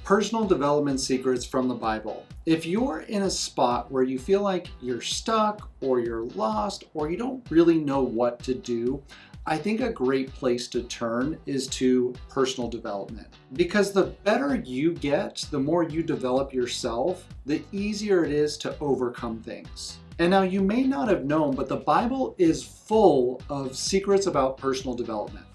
Personal development secrets from the Bible. If you're in a spot where you feel like you're stuck or you're lost or you don't really know what to do, I think a great place to turn is to personal development. Because the better you get, the more you develop yourself, the easier it is to overcome things. And now you may not have known, but the Bible is full of secrets about personal development.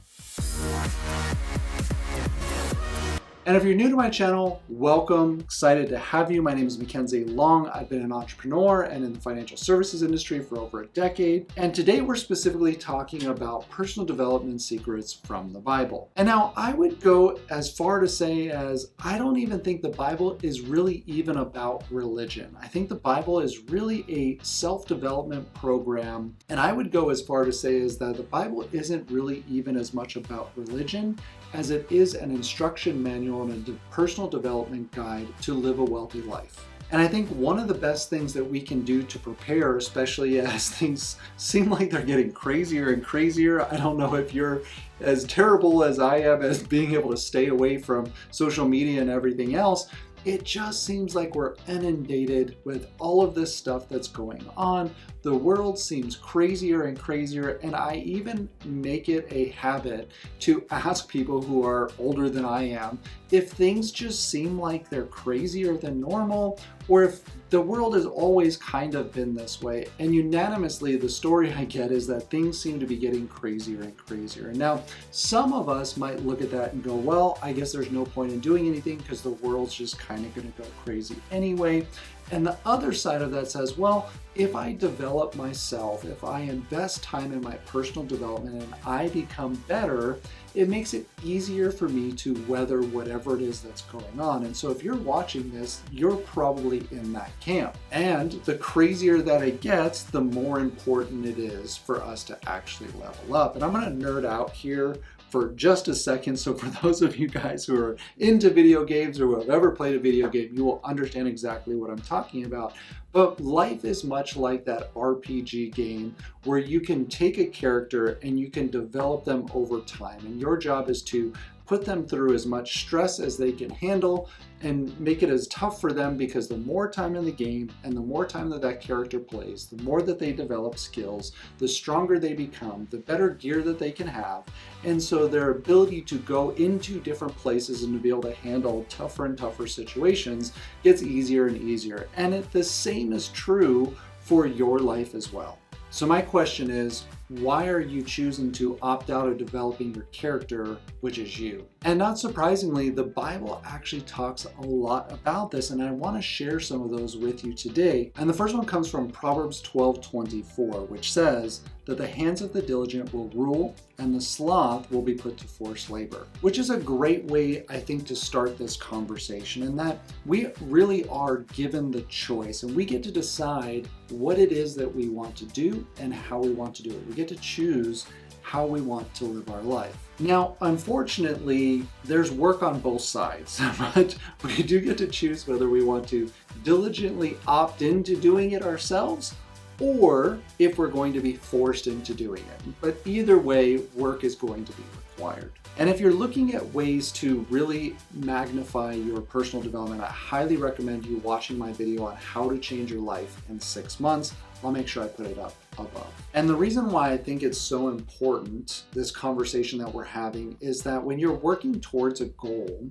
And if you're new to my channel, welcome. Excited to have you. My name is Mckensy. I've been an entrepreneur and in the financial services industry for over a decade. And today we're specifically talking about personal development secrets from the Bible. And now I would go as far to say as I don't even think the Bible is really even about religion. I think the Bible is really a self-development program. And I would go as far to say is that the Bible isn't really even as much about religion as it is an instruction manual and a personal development guide to live a wealthy life. And I think one of the best things that we can do to prepare, especially as things seem like they're getting crazier and crazier. I don't know if you're as terrible as I am as being able to stay away from social media and everything else. It just seems like we're inundated with all of this stuff that's going on. The world seems crazier and crazier, and I even make it a habit to ask people who are older than I am if things just seem like they're crazier than normal, or if the world has always kind of been this way. And unanimously, the story I get is that things seem to be getting crazier and crazier. And now, some of us might look at that and go, well, I guess there's no point in doing anything because the world's just kind of going to go crazy anyway. And the other side of that says, well, if I develop myself, if I invest time in my personal development and I become better, it makes it easier for me to weather whatever it is that's going on. And so if you're watching this, you're probably in that camp. And the crazier that it gets, the more important it is for us to actually level up. And I'm going to nerd out here for just a second. So for those of you guys who are into video games or who have ever played a video game, you will understand exactly what I'm talking about. But life is much like that RPG game where you can take a character and you can develop them over time. And your job is to put them through as much stress as they can handle and make it as tough for them, because the more time in the game and the more time that that character plays, the more that they develop skills, the stronger they become, the better gear that they can have. And so their ability to go into different places and to be able to handle tougher and tougher situations gets easier and easier. And the same is true for your life as well. So my question is, why are you choosing to opt out of developing your character, which is you? And not surprisingly, the Bible actually talks a lot about this, and I want to share some of those with you today. And the first one comes from Proverbs 12:24, which says that the hands of the diligent will rule and the sloth will be put to forced labor, which is a great way, I think, to start this conversation, in that we really are given the choice and we get to decide what it is that we want to do and how we want to do it. We get to choose how we want to live our life. Now, unfortunately, there's work on both sides, but we do get to choose whether we want to diligently opt into doing it ourselves or if we're going to be forced into doing it. But either way, work is going to be required. And if you're looking at ways to really magnify your personal development, I highly recommend you watching my video on how to change your life in 6 months. I'll make sure I put it up above. And the reason why I think it's so important, this conversation that we're having, is that when you're working towards a goal,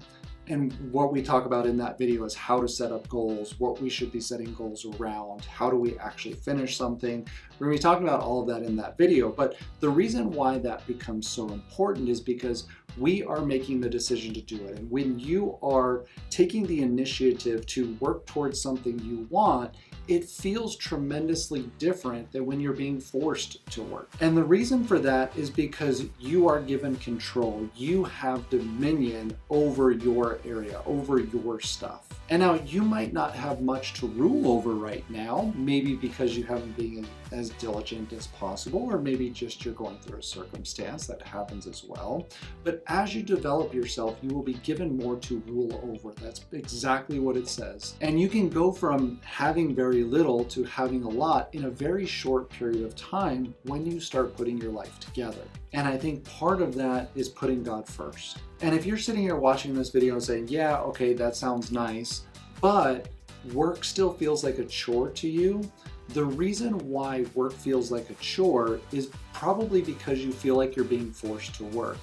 and what we talk about in that video is how to set up goals, what we should be setting goals around, how do we actually finish something. We're going to be talking about all of that in that video. But the reason why that becomes so important is because we are making the decision to do it. And when you are taking the initiative to work towards something you want, it feels tremendously different than when you're being forced to work. And the reason for that is because you are given control. You have dominion over your area, over your stuff. And now you might not have much to rule over right now, maybe because you haven't been as diligent as possible, or maybe just you're going through a circumstance that happens as well. But But as you develop yourself, you will be given more to rule over. That's exactly what it says. And you can go from having very little to having a lot in a very short period of time when you start putting your life together. And I think part of that is putting God first. And if you're sitting here watching this video and saying, yeah, okay, that sounds nice, but work still feels like a chore to you, the reason why work feels like a chore is probably because you feel like you're being forced to work.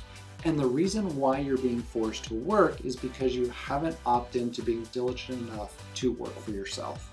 And the reason why you're being forced to work is because you haven't opted into being diligent enough to work for yourself.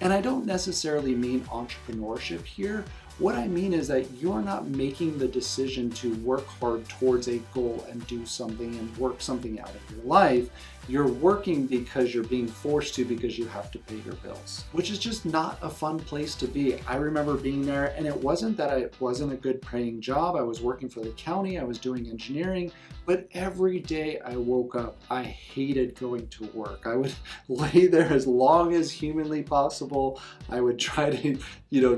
And I don't necessarily mean entrepreneurship here. What I mean is that you're not making the decision to work hard towards a goal and do something and work something out of your life. You're working because you're being forced to because you have to pay your bills, which is just not a fun place to be. I remember being there, and it wasn't that it wasn't a good paying job. I was working for the county, I was doing engineering, but every day I woke up, I hated going to work. I would lay there as long as humanly possible. I would try to,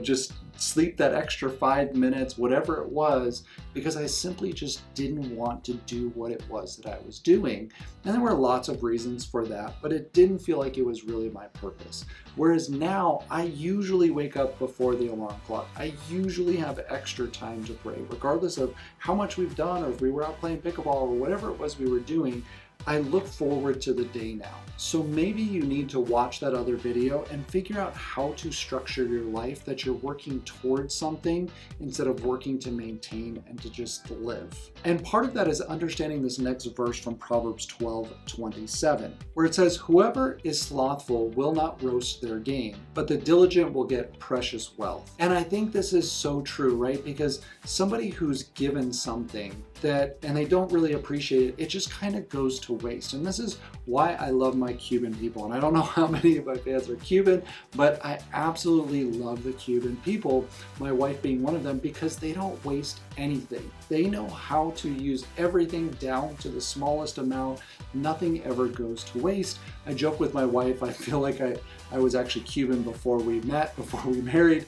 just sleep that extra 5 minutes, whatever it was, because I simply just didn't want to do what it was that I was doing. And there were lots of reasons for that, but it didn't feel like it was really my purpose. Whereas now, I usually wake up before the alarm clock. I usually have extra time to pray, regardless of how much we've done or if we were out playing pickleball or whatever it was we were doing. I look forward to the day now. So maybe you need to watch that other video and figure out how to structure your life that you're working towards something instead of working to maintain and to just live. And part of that is understanding this next verse from Proverbs 12:27, where it says, "Whoever is slothful will not roast their game, but the diligent will get precious wealth." And I think this is so true, right? Because somebody who's given something and they don't really appreciate it, it just kind of goes to waste. And this is why I love my Cuban people. And I don't know how many of my fans are Cuban, but I absolutely love the Cuban people, my wife being one of them, because they don't waste anything. They know how to use everything down to the smallest amount. Nothing ever goes to waste. I joke with my wife, I feel like I was actually Cuban before we met, before we married,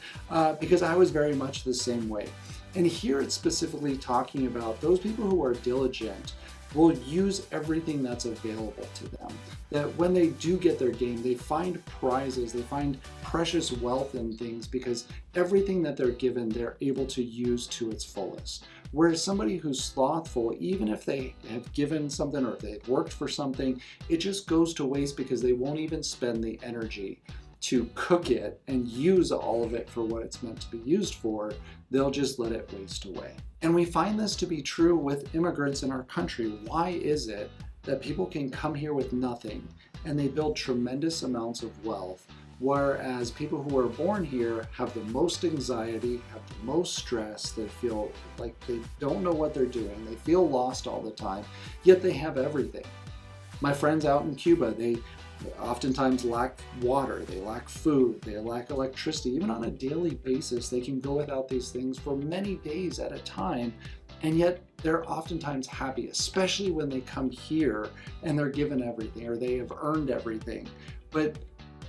because I was very much the same way. And here it's specifically talking about those people who are diligent will use everything that's available to them. That when they do get their game, they find prizes, they find precious wealth in things because everything that they're given, they're able to use to its fullest. Whereas somebody who's slothful, even if they have given something or if they've worked for something, it just goes to waste because they won't even spend the energy to cook it and use all of it for what it's meant to be used for. They'll just let it waste away. And we find this to be true with immigrants in our country. Why is it that people can come here with nothing and they build tremendous amounts of wealth, whereas people who are born here have the most anxiety, have the most stress, they feel like they don't know what they're doing, they feel lost all the time, yet they have everything. My friends out in Cuba, they oftentimes lack water, they lack food, they lack electricity. Even on a daily basis, they can go without these things for many days at a time, and yet they're oftentimes happy, especially when they come here and they're given everything or they have earned everything. But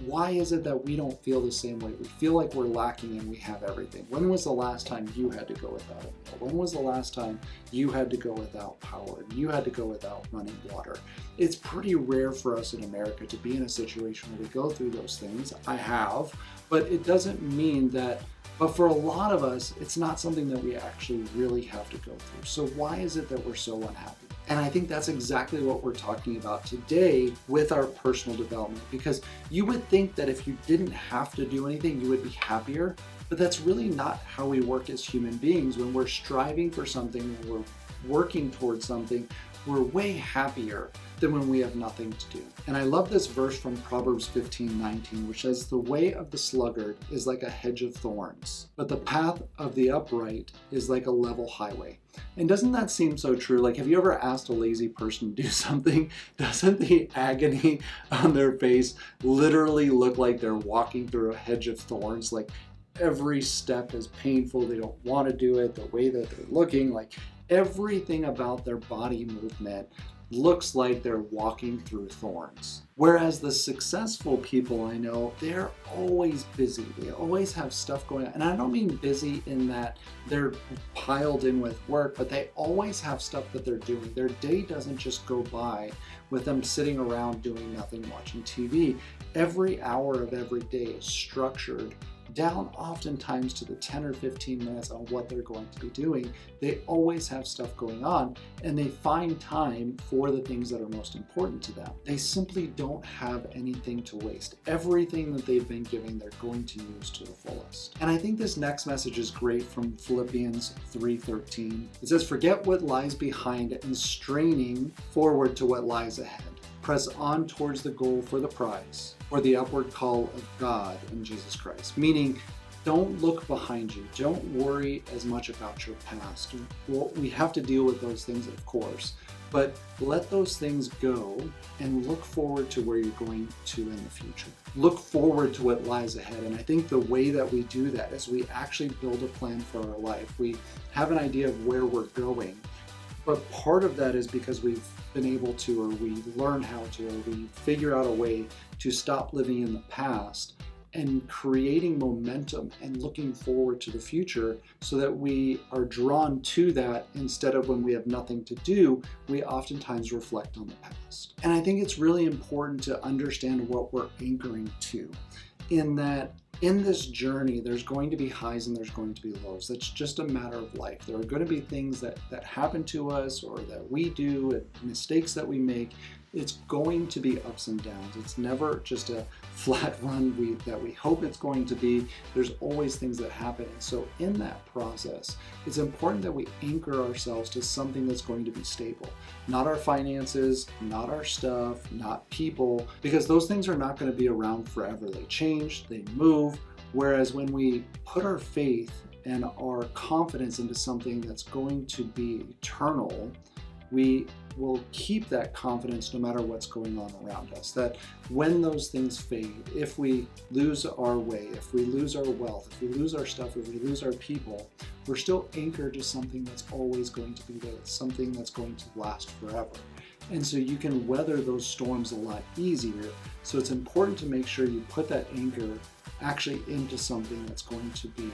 why is it that we don't feel the same way? We feel like we're lacking and we have everything. When was the last time you had to go without a meal? When was the last time you had to go without power? You had to go without running water? It's pretty rare for us in America to be in a situation where we go through those things. I have, but it doesn't mean that, but for a lot of us, it's not something that we actually really have to go through. So why is it that we're so unhappy? And I think that's exactly what we're talking about today with our personal development, because you would think that if you didn't have to do anything, you would be happier, but that's really not how we work as human beings. When we're striving for something, when we're working towards something, we're way happier than when we have nothing to do. And I love this verse from Proverbs 15:19, which says, "The way of the sluggard is like a hedge of thorns, but the path of the upright is like a level highway." And doesn't that seem so true? Like, have you ever asked a lazy person to do something? Doesn't the agony on their face literally look like they're walking through a hedge of thorns? Like, every step is painful. They don't want to do it. The way that they're looking, like everything about their body movement looks like they're walking through thorns. Whereas the successful people I know, they're always busy. They always have stuff going on. And I don't mean busy in that they're piled in with work, but they always have stuff that they're doing. Their day doesn't just go by with them sitting around doing nothing, watching TV. Every hour of every day is structured down oftentimes to the 10 or 15 minutes on what they're going to be doing. They always have stuff going on, and they find time for the things that are most important to them. They simply don't have anything to waste. Everything that they've been given, they're going to use to the fullest. And I think this next message is great from Philippians 3:13. It says, "Forget what lies behind and straining forward to what lies ahead. Press on towards the goal for the prize, or the upward call of God in Jesus Christ." Meaning, don't look behind you. Don't worry as much about your past. Well, we have to deal with those things, of course, but let those things go and look forward to where you're going to in the future. Look forward to what lies ahead. And I think the way that we do that is we actually build a plan for our life. We have an idea of where we're going. But part of that is because we've been able to, or we learn how to, or we figure out a way to stop living in the past and creating momentum and looking forward to the future so that we are drawn to that instead of when we have nothing to do, we oftentimes reflect on the past. And I think it's really important to understand what we're anchoring to, in that in this journey, there's going to be highs and there's going to be lows. That's just a matter of life. There are going to be things that happen to us or that we do, and mistakes that we make. It's going to be ups and downs. It's never just a flat run that we hope it's going to be. There's always things that happen. And so in that process, it's important that we anchor ourselves to something that's going to be stable. Not our finances, not our stuff, not people, because those things are not going to be around forever. They change, they move. Whereas when we put our faith and our confidence into something that's going to be eternal, we will keep that confidence no matter what's going on around us. That when those things fade, if we lose our way, if we lose our wealth, if we lose our stuff, if we lose our people, we're still anchored to something that's always going to be there, something that's going to last forever. And so you can weather those storms a lot easier. So it's important to make sure you put that anchor actually into something that's going to be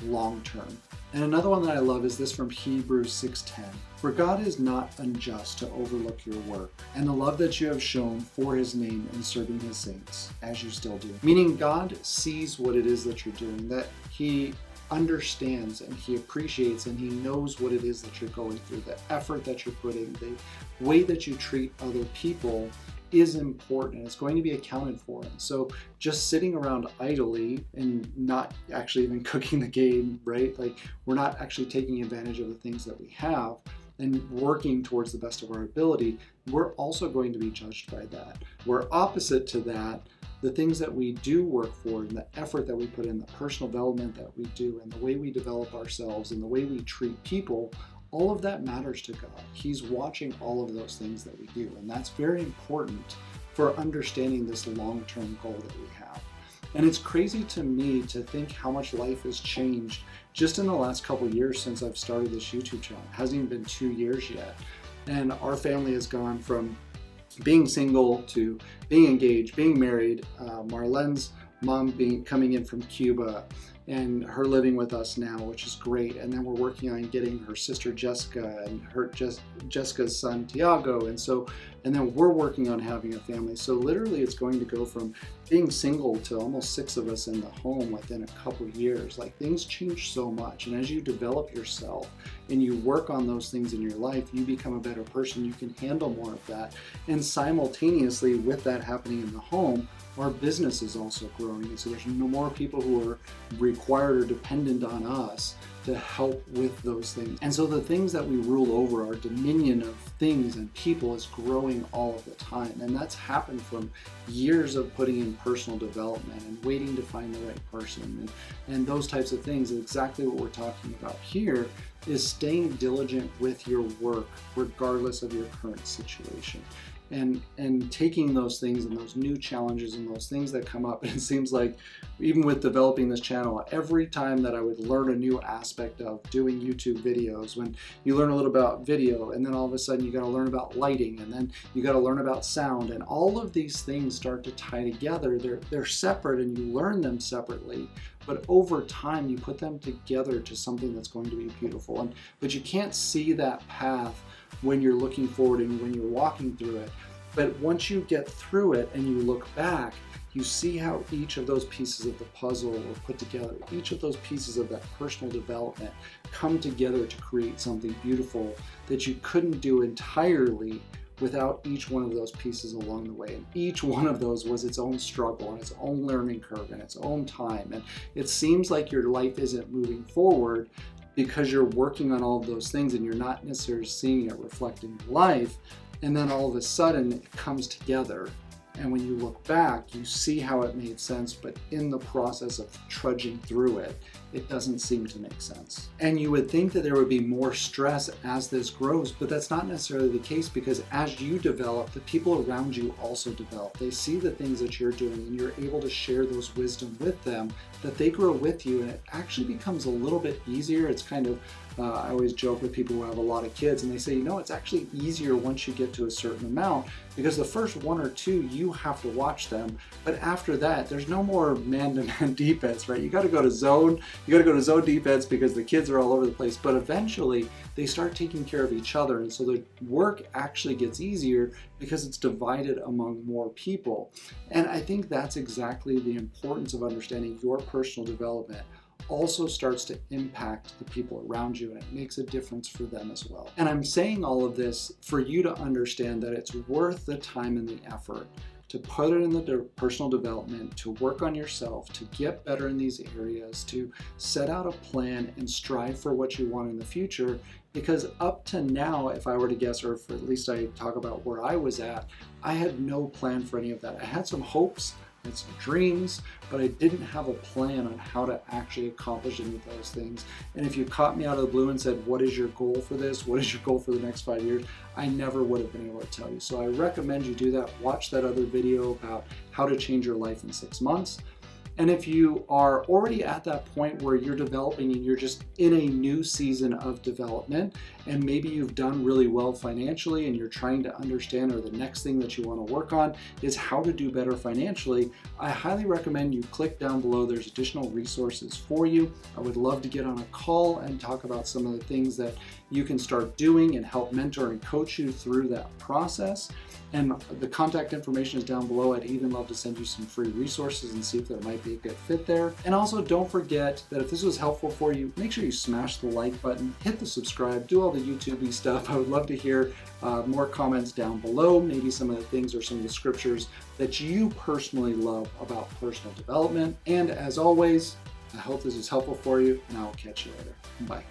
long term. And another one that I love is this from Hebrews 6:10. "For God is not unjust to overlook your work and the love that you have shown for his name in serving his saints, as you still do." Meaning God sees what it is that you're doing, that he understands and he appreciates and he knows what it is that you're going through, the effort that you're putting, the way that you treat other people is important. It's going to be accounted for. And so just sitting around idly and not actually even cooking the game, right? Like we're not actually taking advantage of the things that we have and working towards the best of our ability, we're also going to be judged by that. We're opposite to that. The things that we do work for and the effort that we put in, the personal development that we do and the way we develop ourselves and the way we treat people, all of that matters to God. He's watching all of those things that we do. And that's very important for understanding this long-term goal that we have. And it's crazy to me to think how much life has changed just in the last couple of years since I've started this YouTube channel. It hasn't even been 2 years yet. And our family has gone from being single to being engaged, being married, Marlene's mom coming in from Cuba, and her living with us now, which is great. And then we're working on getting her sister Jessica and Jessica's son Tiago. And then we're working on having a family. So literally it's going to go from being single to almost 6 of us in the home within a couple of years. Like things change so much. And as you develop yourself and you work on those things in your life, you become a better person. You can handle more of that. And simultaneously with that happening in the home, our business is also growing. And so there's no more people who are required or dependent on us to help with those things. And so the things that we rule over, our dominion of things and people, is growing all of the time. And that's happened from years of putting in personal development and waiting to find the right person and those types of things. And exactly what we're talking about here is staying diligent with your work regardless of your current situation. and taking those things and those new challenges and those things that come up. And it seems like even with developing this channel, every time that I would learn a new aspect of doing YouTube videos, when you learn a little about video and then all of a sudden you got to learn about lighting and then you got to learn about sound, and all of these things start to tie together. They're separate and you learn them separately, but over time you put them together to something that's going to be beautiful. But you can't see that path when you're looking forward and when you're walking through it. But once you get through it and you look back, you see how each of those pieces of the puzzle were put together. Each of those pieces of that personal development come together to create something beautiful that you couldn't do entirely without each one of those pieces along the way. And each one of those was its own struggle and its own learning curve and its own time. And it seems like your life isn't moving forward because you're working on all of those things and you're not necessarily seeing it reflect in your life. And then all of a sudden it comes together. And when you look back, you see how it made sense, but in the process of trudging through it, it doesn't seem to make sense. And you would think that there would be more stress as this grows, but that's not necessarily the case, because as you develop, the people around you also develop. They see the things that you're doing and you're able to share those wisdom with them, that they grow with you, and it actually becomes a little bit easier. It's kind of, I always joke with people who have a lot of kids and they say, it's actually easier once you get to a certain amount, because the first one or two, you have to watch them. But after that, there's no more man-to-man defense, right? You got to go to zone defense because the kids are all over the place. But eventually they start taking care of each other. And so the work actually gets easier because it's divided among more people. And I think that's exactly the importance of understanding your personal development also starts to impact the people around you, and it makes a difference for them as well. And I'm saying all of this for you to understand that it's worth the time and the effort to put it in the personal development, to work on yourself, to get better in these areas, to set out a plan and strive for what you want in the future. Because up to now, if I were to guess, or if at least I talk about where I was at, I had no plan for any of that. I had some hopes and some dreams, but I didn't have a plan on how to actually accomplish any of those things. And if you caught me out of the blue and said, what is your goal for this? What is your goal for the next 5 years? I never would have been able to tell you. So I recommend you do that. Watch that other video about how to change your life in 6 months. And if you are already at that point where you're developing and you're just in a new season of development, and maybe you've done really well financially and you're trying to understand, or the next thing that you want to work on is how to do better financially, I highly recommend you click down below. There's additional resources for you. I would love to get on a call and talk about some of the things that you can start doing and help mentor and coach you through that process. And the contact information is down below. I'd even love to send you some free resources and see if there might be a good fit there. And also don't forget that if this was helpful for you, make sure you smash the like button, hit the subscribe, do all the YouTube-y stuff. I would love to hear more comments down below, maybe some of the things or some of the scriptures that you personally love about personal development. And as always, I hope this is helpful for you, and I will catch you later. Bye.